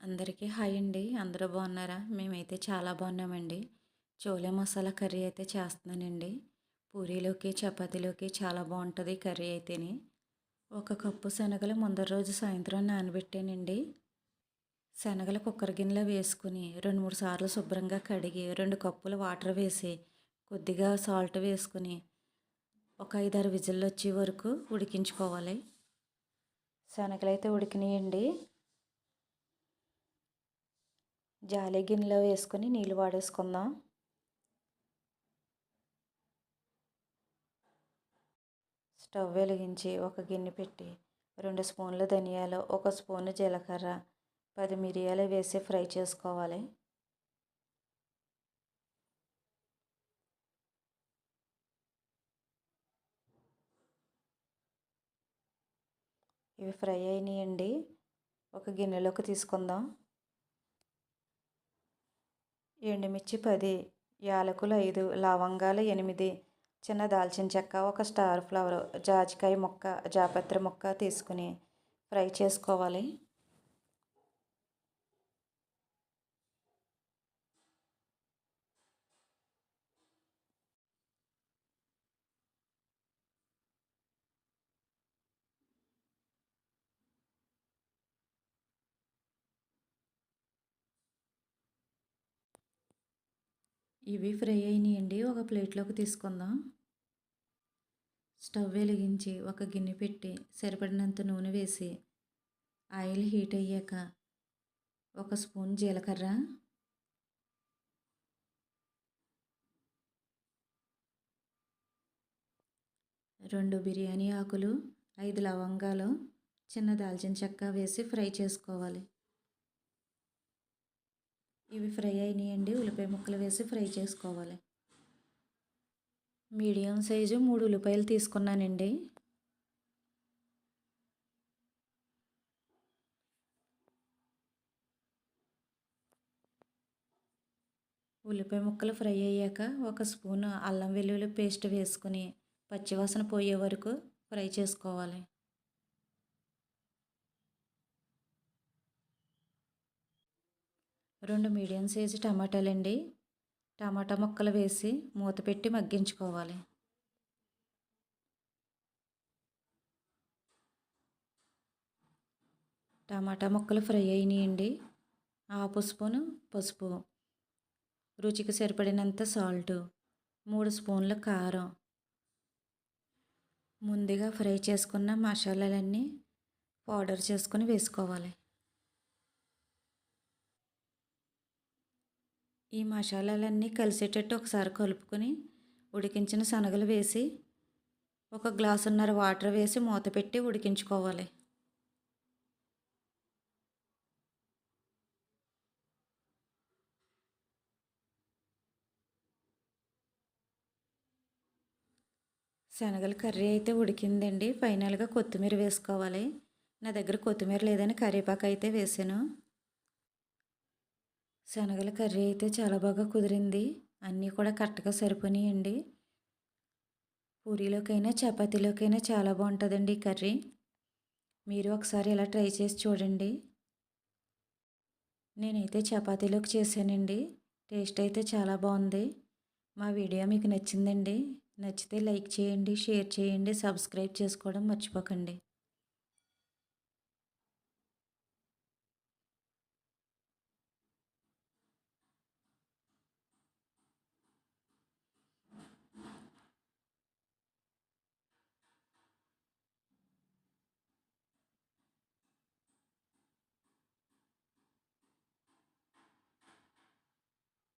అందరికీ హాయ్ అండి. అందరూ బాగున్నారా? మేమైతే చాలా బాగున్నామండి. చోలే మసాలా కర్రీ అయితే చేస్తున్నానండి. పూరీలోకి, చపాతీలోకి చాలా బాగుంటుంది కర్రీ అయితేని. ఒక కప్పు శనగలు ముందర రోజు సాయంత్రం నానబెట్టానండి. శనగలు కుక్కర్ గిన్నెలో వేసుకుని 2-3 సార్లు శుభ్రంగా కడిగి 2 కప్పులు వాటర్ వేసి కొద్దిగా సాల్ట్ వేసుకుని ఒక 5-6 విజిల్లు వచ్చే వరకు ఉడికించుకోవాలి. శనగలు అయితే ఉడికినాయండి. జాలి గిన్నెలో వేసుకొని నీళ్ళు వాడేసుకుందాం. స్టవ్ వెలిగించి ఒక గిన్నె పెట్టి 2 స్పూన్ల ధనియాలు, 1 స్పూను జీలకర్ర, 10 మిరియాలు వేసి ఫ్రై చేసుకోవాలి. ఇవి ఫ్రై అయినాయండి. ఒక గిన్నెలోకి తీసుకుందాం. ఎండుమిర్చి 10, యాలకులు 5, లవంగాలు 8, చిన్న దాల్చిన చెక్క, ఒక స్టార్ ఫ్లవర్, జాజికాయ ముక్క, జాపత్రి ముక్క తీసుకుని ఫ్రై చేసుకోవాలి. ఇవి ఫ్రై అయినాయండి. ఒక ప్లేట్లోకి తీసుకుందాం. స్టవ్ వెలిగించి ఒక గిన్నె పెట్టి సరిపడినంత నూనె వేసి ఆయిల్ హీట్ అయ్యాక 1 స్పూన్ జీలకర్ర, 2 బిర్యానీ ఆకులు, 5 లవంగాలు, చిన్న దాల్చిన చెక్క వేసి ఫ్రై చేసుకోవాలి. ఇవి ఫ్రై అయినాయండి. ఉల్లిపాయ ముక్కలు వేసి ఫ్రై చేసుకోవాలి. మీడియం సైజు 3 ఉల్లిపాయలు తీసుకున్నానండి. ఉల్లిపాయ ముక్కలు ఫ్రై అయ్యాక 1 స్పూను అల్లం వెల్లుల్లి పేస్ట్ వేసుకుని పచ్చివాసన పోయే వరకు ఫ్రై చేసుకోవాలి. 2 మీడియం సైజు టమాటాలండి. టమాటా ముక్కలు వేసి మూత పెట్టి మగ్గించుకోవాలి. టమాటా ముక్కలు ఫ్రై అయినాయండి. 1/2 స్పూను పసుపు, రుచికి సరిపడినంత సాల్టు, 3 స్పూన్ల కారం, ముందుగా ఫ్రై చేసుకున్న మసాలాలన్నీ పౌడర్ చేసుకొని వేసుకోవాలి. ఈ మసాలాలన్నీ కలిసేటట్టు ఒకసారి కలుపుకొని ఉడికించిన శనగలు వేసి 1 గ్లాసున్నర వాటర్ వేసి మూత పెట్టి ఉడికించుకోవాలి. శనగల కర్రీ అయితే ఉడికిందండి. ఫైనల్గా కొత్తిమీర వేసుకోవాలి. నా దగ్గర కొత్తిమీర లేదని కరివేపాకు అయితే వేసాను. శనగల కర్రీ అయితే చాలా బాగా కుదిరింది. అన్నీ కూడా కరెక్ట్గా సరిపోయాయండి. పూరీలోకైనా చపాతీలోకైనా చాలా బాగుంటుందండి ఈ కర్రీ. మీరు ఒకసారి ఇలా ట్రై చేసి చూడండి. నేనైతే చపాతీలోకి చేశానండి. టేస్ట్ అయితే చాలా బాగుంది. మా వీడియో మీకు నచ్చిందండి. నచ్చితే లైక్ చేయండి, షేర్ చేయండి, సబ్స్క్రైబ్ చేసుకోవడం మర్చిపోకండి.